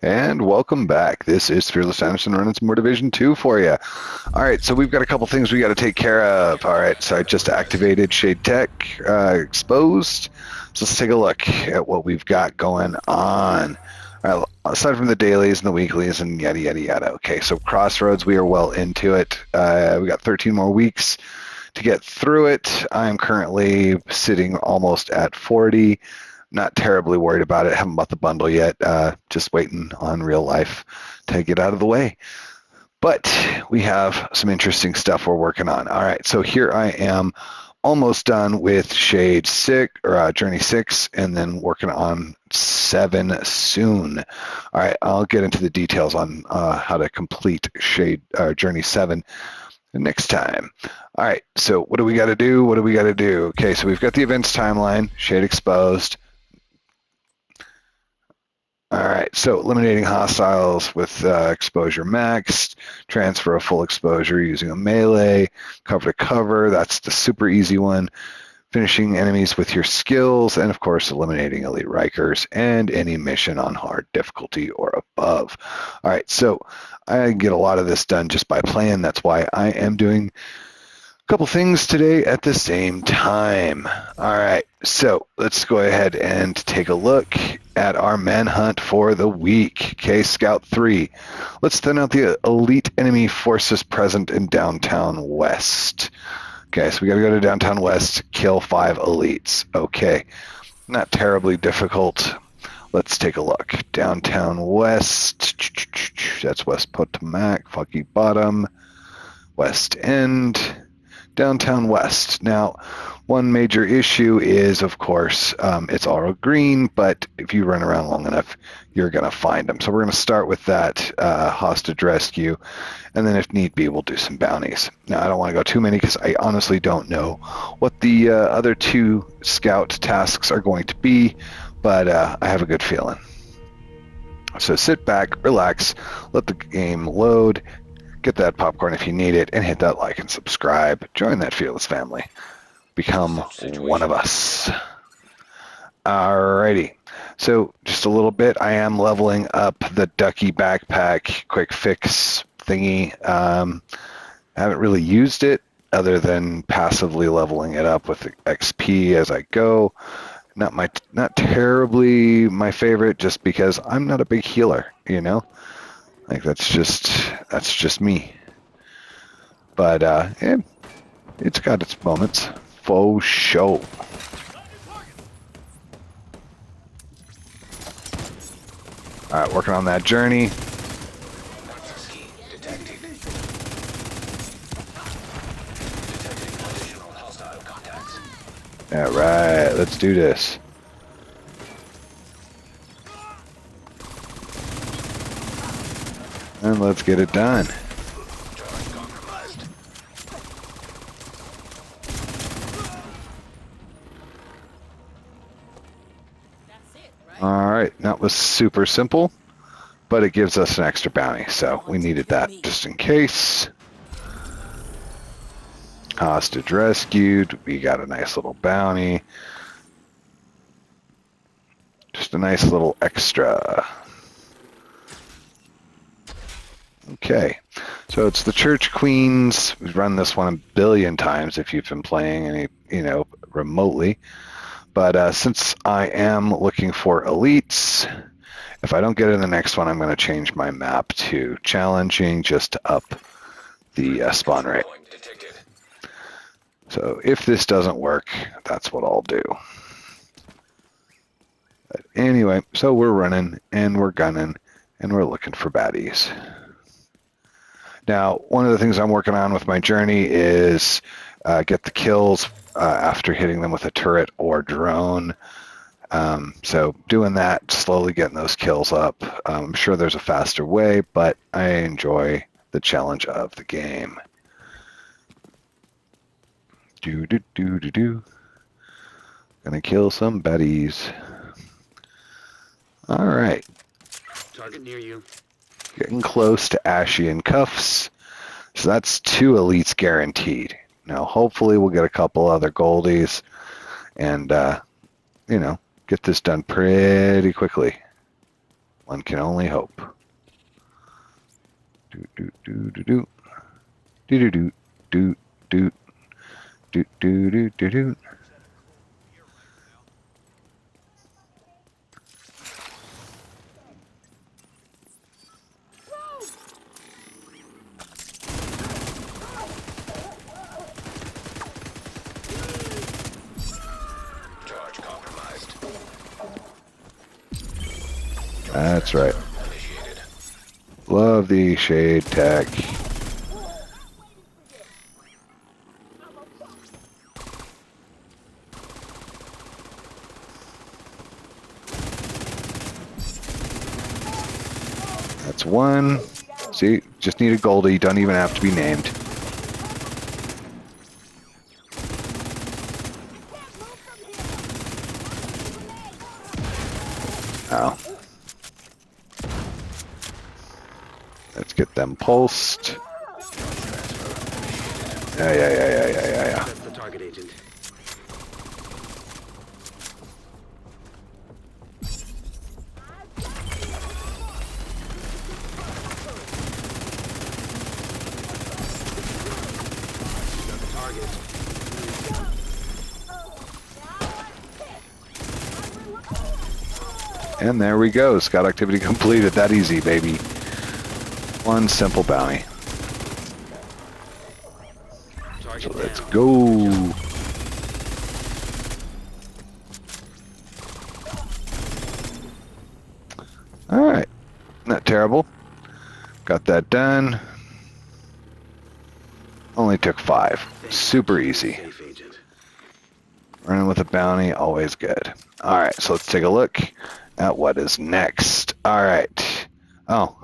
And welcome back. This is Fearless Anderson running some more Division 2 for you. All right, so we've got a couple things we got to take care of. All right, so I just activated Shade Tech exposed. So let's take a look at what we've got going on. All right, aside from the dailies and the weeklies and yada, yada, yada. Okay, so Crossroads, we are well into it. We got 13 more weeks to get through it. I'm currently sitting almost at 40. Not terribly worried about it. Haven't bought the bundle yet. Just waiting on real life to get out of the way. But we have some interesting stuff we're working on. All right, so here I am, almost done with Shade 6 or Journey 6, and then working on 7 soon. All right, I'll get into the details on how to complete Journey 7 next time. All right, so what do we got to do? What do we got to do? Okay, so we've got the events timeline, Shade exposed. All right, so eliminating hostiles with exposure maxed, transfer a full exposure using a melee, cover to cover, that's the super easy one, finishing enemies with your skills, and of course eliminating elite Rikers and any mission on hard difficulty or above. All right, so I get a lot of this done just by playing. That's why I am doing couple things today at the same time. All right, so let's go ahead and take a look at our manhunt for the week. Okay, Scout 3. Let's thin out the elite enemy forces present in Downtown West. Okay, so we got to go to Downtown West, kill 5 elites. Okay, not terribly difficult. Let's take a look. Downtown West, that's West Potomac, Foggy Bottom, West End, Downtown West. Now, one major issue is, of course, it's all green, but if you run around long enough, you're going to find them. So we're going to start with that hostage rescue, and then if need be, we'll do some bounties. Now, I don't want to go too many because I honestly don't know what the other 2 scout tasks are going to be, but I have a good feeling. So sit back, relax, let the game load, get that popcorn if you need it, and hit that like and subscribe. Join that Fearless family. Become one of us. Alrighty. So just a little bit, I am leveling up the Ducky backpack quick fix thingy. I haven't really used it other than passively leveling it up with XP as I go. Not terribly my favorite, just because I'm not a big healer, you know? Like that's just me. But it's got its moments. Faux show. All right, working on that journey. All right, let's do this. And let's get it done. All right, that was super simple, but it gives us an extra bounty, so we needed that just in case. Hostage rescued, we got a nice little bounty. Just a nice little extra. Okay, so it's the Church Queens. We've run this one a billion times if you've been playing any, remotely. But since I am looking for elites, if I don't get in the next one, I'm going to change my map to challenging just to up the spawn rate. So if this doesn't work, that's what I'll do. But anyway, so we're running and we're gunning and we're looking for baddies. Now, one of the things I'm working on with my journey is get the kills after hitting them with a turret or drone. So doing that, slowly getting those kills up. I'm sure there's a faster way, but I enjoy the challenge of the game. Gonna kill some baddies. All right. Target near you. Getting close to Ashy and Cuffs. So that's 2 elites guaranteed. Now, hopefully we'll get a couple other goldies and, get this done pretty quickly. One can only hope. Do do do do do do do do do do do do do do. Charge compromised. That's right. Initiated. Love the shade tech. That's one. See, just need a Goldie. Don't even have to be named. Oh. Let's get them pulsed. Yeah. That's the target agent. Got the target. And there we go. Scout activity completed. That easy, baby. One simple bounty. Target So let's down. go. All right. Not terrible. Got that done. Only took 5. Super easy. Safe agent. Running with a bounty, always good. All right, so let's take a look at what is next. All right. Oh.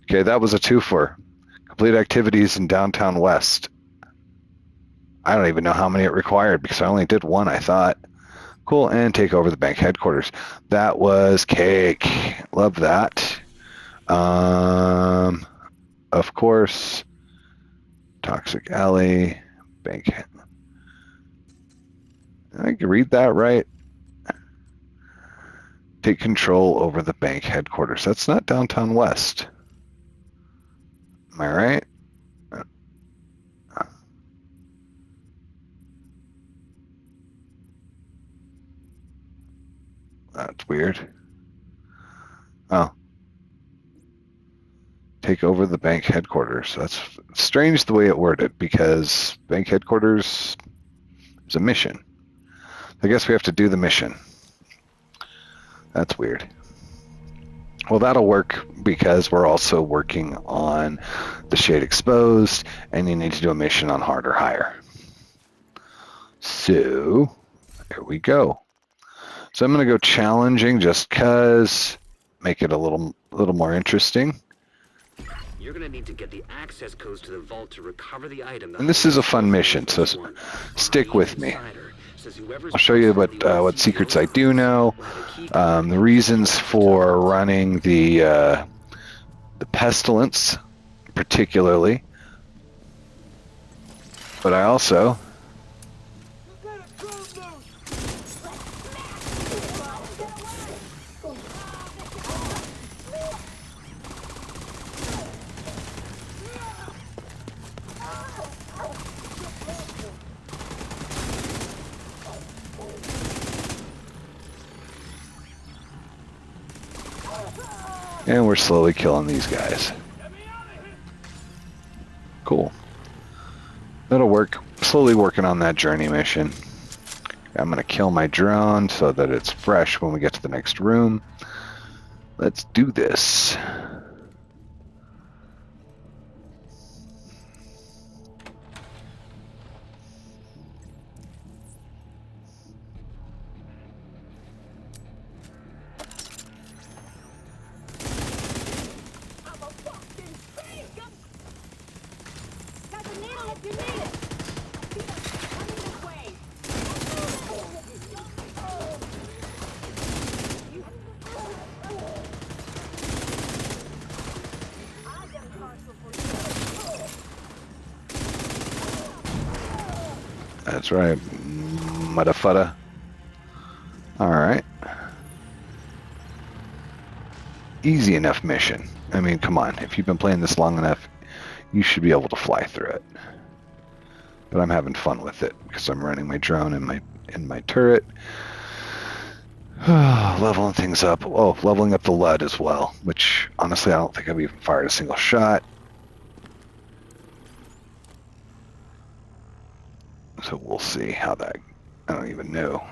Okay, that was a twofer. Complete activities in downtown West. I don't even know how many it required because I only did one, I thought. Cool, and take over the bank headquarters. That was cake. Love that. Of course, Toxic Alley, bank. I can read that right. Take control over the bank headquarters. That's not downtown West. Am I right? That's weird. Oh. Take over the bank headquarters. That's strange the way it worded because bank headquarters is a mission. I guess we have to do the mission. That's weird. Well, that'll work because we're also working on the shade exposed and you need to do a mission on hard or higher. So here we go. So I'm going to go challenging just because, make it a little more interesting. You're gonna need to get the access codes to the vault to recover the item. And this is a fun mission, so stick with me. I'll show you what secrets I do know, the reasons for running the pestilence, particularly. But I also and we're slowly killing these guys. Cool. That'll work. Slowly working on that journey mission. I'm going to kill my drone so that it's fresh when we get to the next room. Let's do this. That's right, mudda-fudda. All right. easy enough mission. I mean, come on. If you've been playing this long enough, you should be able to fly through it. But I'm having fun with it because I'm running my drone in my turret. Leveling things up. Oh, leveling up the lead as well, which honestly I don't think I've even fired a single shot. So we'll see how that, I don't even know.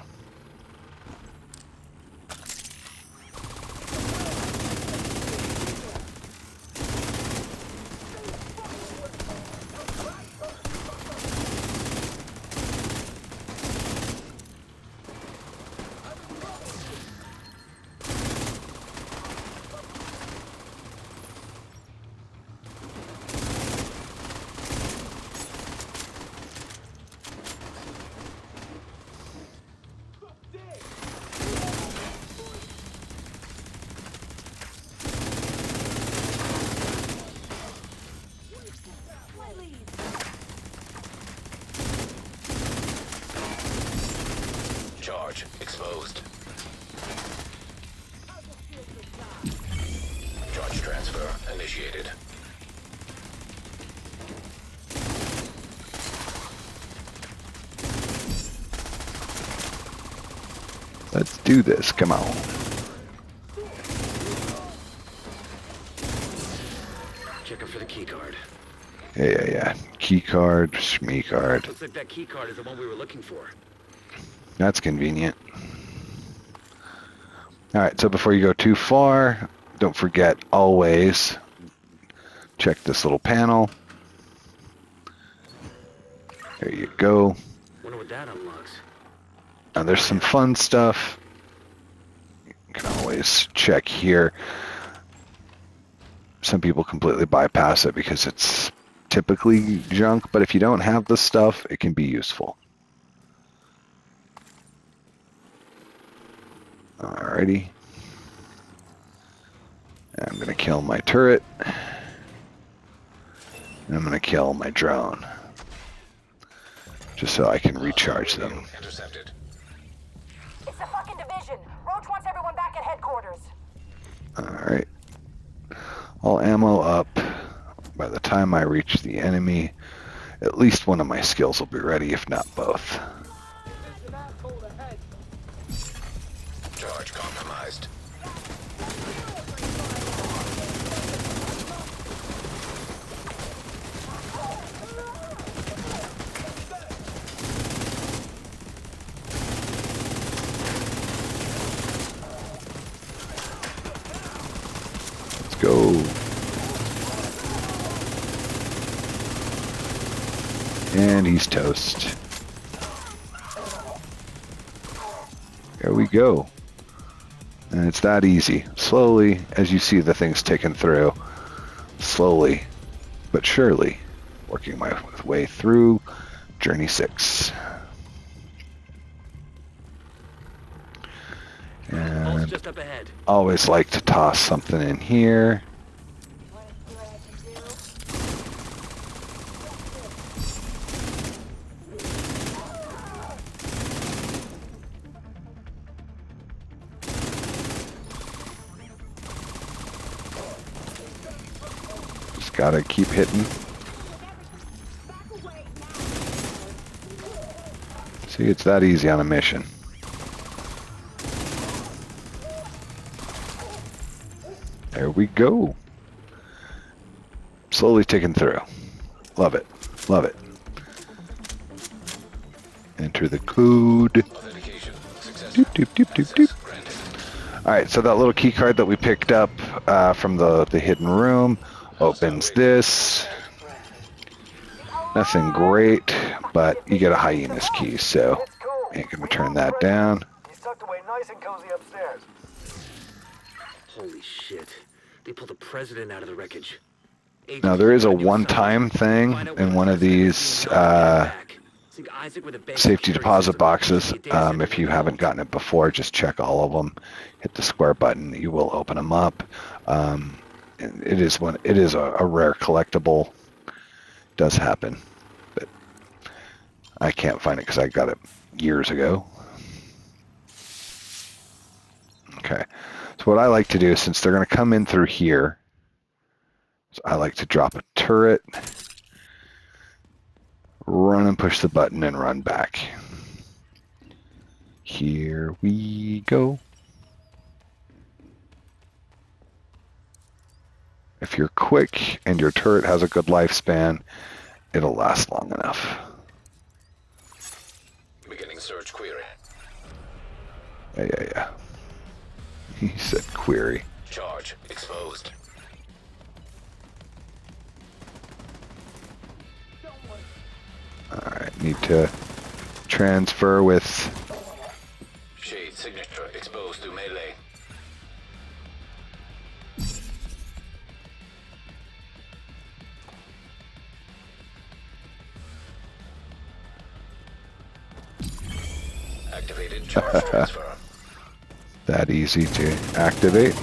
Charge exposed. Charge transfer initiated. Let's do this. Come on. Checking for the key card. Yeah. Key card, shmee card. Looks like that key card is the one we were looking for. That's convenient. All right, so before you go too far, don't forget always check this little panel. There you go. Wonder what that unlocks. Now there's some fun stuff. You can always check here. Some people completely bypass it because it's typically junk, but if you don't have the stuff, it can be useful. Alrighty. I'm going to kill my turret. And I'm going to kill my drone. Just so I can recharge them. Intercepted. It's the fucking division. Roach wants everyone back at headquarters. Alright. All ammo up. By the time I reach the enemy, at least one of my skills will be ready, if not both. Charge compromised. Let's go. And he's toast. There we go. And it's that easy. Slowly, as you see the things ticking through, slowly but surely, working my way through Journey 6. And Just up ahead. always like to toss something in here. Just gotta keep hitting. See, it's that easy on a mission. There we go. Slowly ticking through. Love it. Love it. Enter the code. Doop, doop, doop, doop, doop. All right, so that little key card that we picked up from the hidden room opens this. Nothing great, but you get a hyena's key, so you can turn that down. He's tucked away nice and cozy upstairs. Holy shit. They pulled the president out of the wreckage. Now there is a one-time thing in one of these safety deposit boxes. If you haven't gotten it before, just check all of them. Hit the square button. You will open them up. It is a rare collectible. It does happen, but I can't find it because I got it years ago. Okay, So what I like to do, since they're going to come in through here, so I like to drop a turret, run and push the button and run back. Here we go. If you're quick and your turret has a good lifespan, it'll last long enough. Beginning search query. Yeah. He said query. Charge exposed. Alright, need to transfer with... Shade signature exposed to melee. Activated charge transfer. That easy to activate.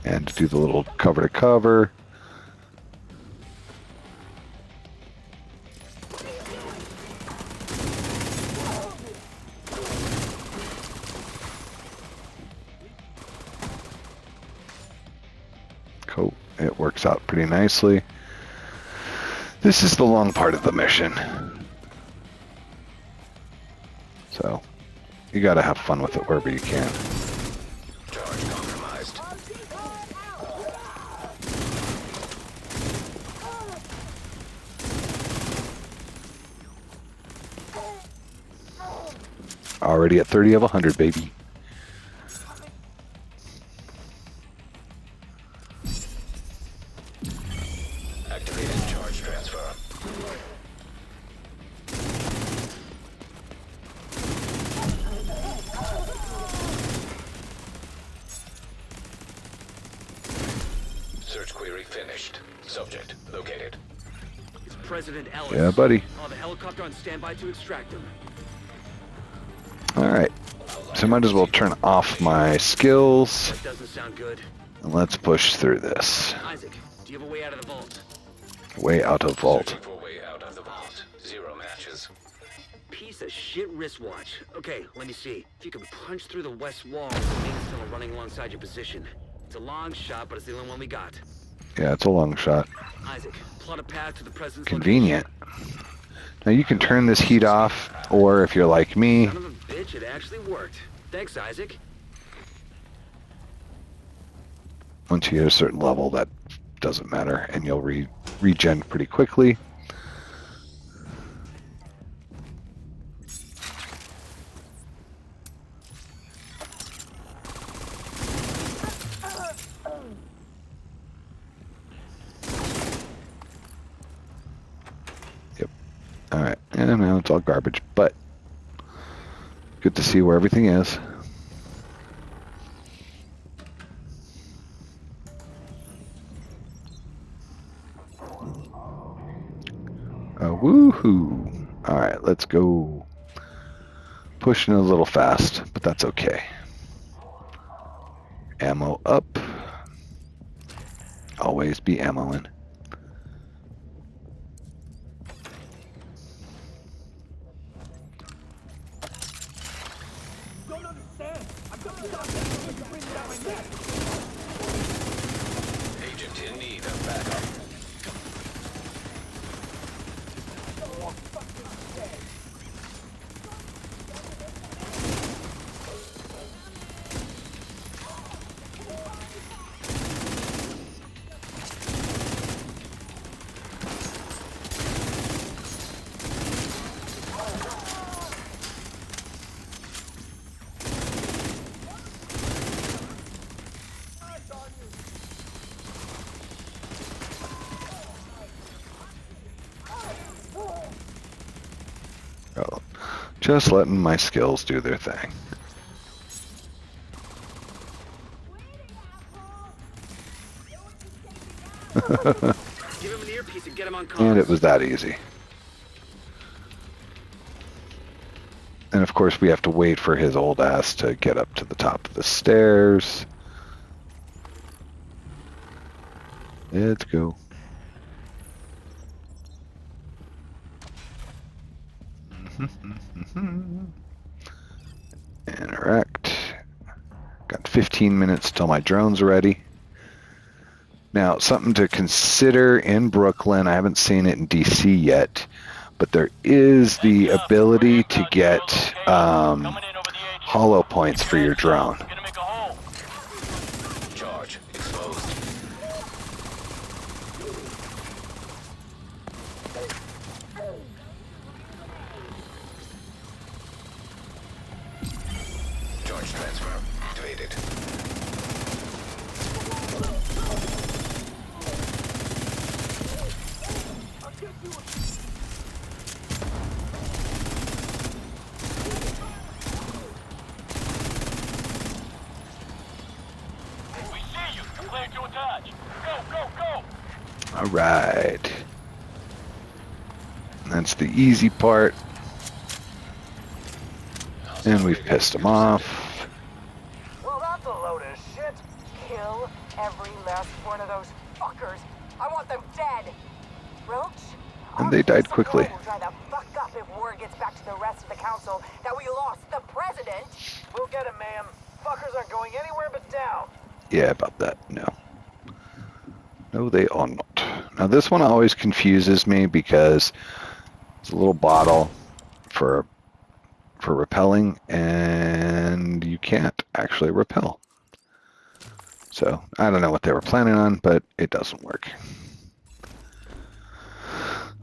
And do the little cover to cover. Cool. It works out pretty nicely. This is the long part of the mission. So, you gotta have fun with it wherever you can. Charge compromised. Already at 30 of 100, baby. Activated charge transfer. Search query finished. Subject located. It's President Ellis. Yeah, buddy. Oh, the helicopter on standby to extract him. Alright. So I might as well turn off my skills. That doesn't sound good. And let's push through this. Isaac, do you have a way out of the vault? Way out of vault. Searching for way out of the vault. 0 matches. Piece of shit wristwatch. Okay, let me see. If you can punch through the west wall, the main tunnel running alongside your position. It's a long shot, but it's the only one we got. Yeah, it's a long shot. Isaac, plot a path to the president's Convenient. Now you can turn this heat off, or if you're like me, Son of a bitch, it actually worked. Thanks, Isaac. once you hit a certain level, that doesn't matter, and you'll regen pretty quickly. Yep. Alright, and now it's all garbage, but good to see where everything is. Woohoo! Alright, let's go. Pushing a little fast, but that's okay. Ammo up. Always be ammoing. Agent in need of backup. Oh, just letting my skills do their thing. Give him an earpiece and get him on comms. And it was that easy. And of course, we have to wait for his old ass to get up to the top of the stairs. Let's go. Interact. Got 15 minutes till my drone's ready. Now, something to consider in Brooklyn, I haven't seen it in DC yet, but there is the ability to get hollow points for your drone. Charge exposed. Charge transfer activated. All right. That's the easy part. And we've pissed them off. Well, that's a load of shit. Kill every last one of those fuckers. I want them dead. Roach? And they died quickly. We'll try the fuck up if word gets back to the rest of the council that we lost the president. We'll get him, ma'am. Fuckers aren't going anywhere but down. Yeah, about that. No. No, they are not. Now, this one always confuses me because it's a little bottle for repelling, and you can't actually repel. So, I don't know what they were planning on, but it doesn't work.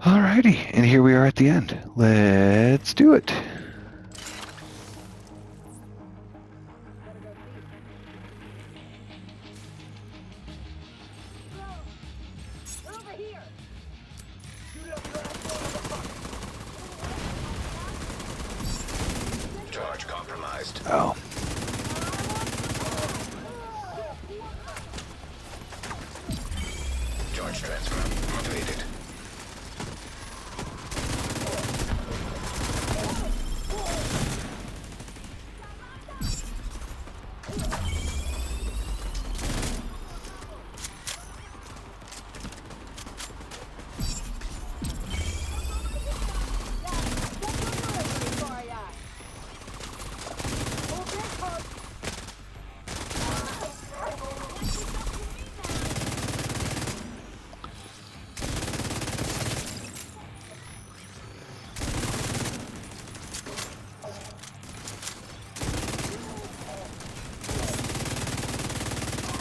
Alrighty, and here we are at the end. Let's do it. Charge compromised. Oh. Charge transfer activated.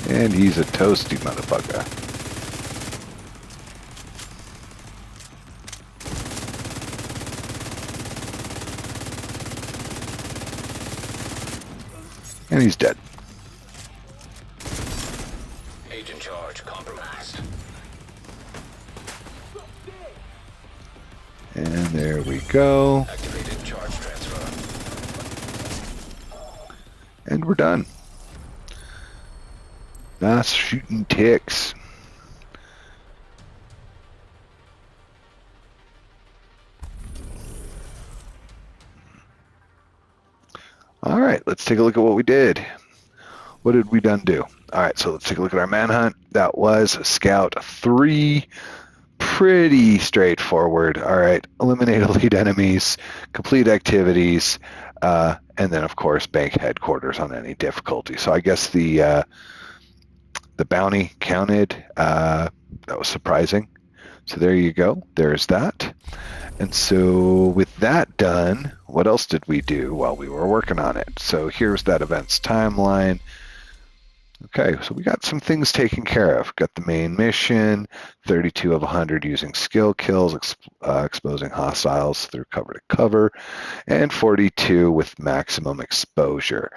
And he's a toasty motherfucker. And he's dead. Agent charge compromised. And there we go. Activated charge transfer. And we're done. Nice shooting ticks. All right, let's take a look at what we did. What did we done do? All right, so let's take a look at our manhunt. That was Scout 3. Pretty straightforward. All right, eliminate elite enemies, complete activities, and then, of course, bank headquarters on any difficulty. So I guess the bounty counted. That was surprising. So there you go. There's that. And so with that done, what else did we do while we were working on it? So here's that events timeline. Okay, so we got some things taken care of. Got the main mission, 32 of 100 using skill kills, exposing hostiles through cover to cover, and 42 with maximum exposure.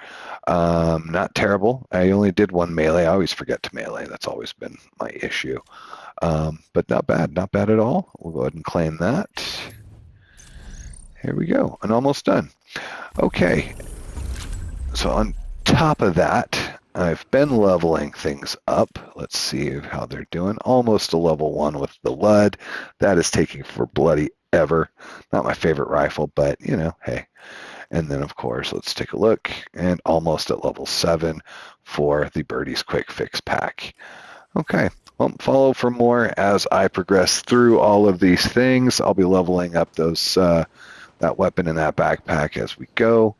Not terrible. I only did one melee. I always forget to melee. That's always been my issue. But not bad at all. We'll go ahead and claim that. Here we go, and almost done. Okay, so on top of that, I've been leveling things up. Let's see how they're doing. Almost a level 1 with the Lud. That is taking for bloody ever. Not my favorite rifle, but, you know, hey. And then, of course, let's take a look, and almost at level 7 for the Birdie's Quick Fix pack. Okay, well, follow for more as I progress through all of these things. I'll be leveling up those that weapon and that backpack as we go.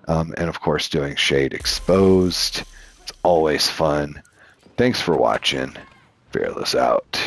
And, of course, doing Shade Exposed. It's always fun. Thanks for watching. Fearless out.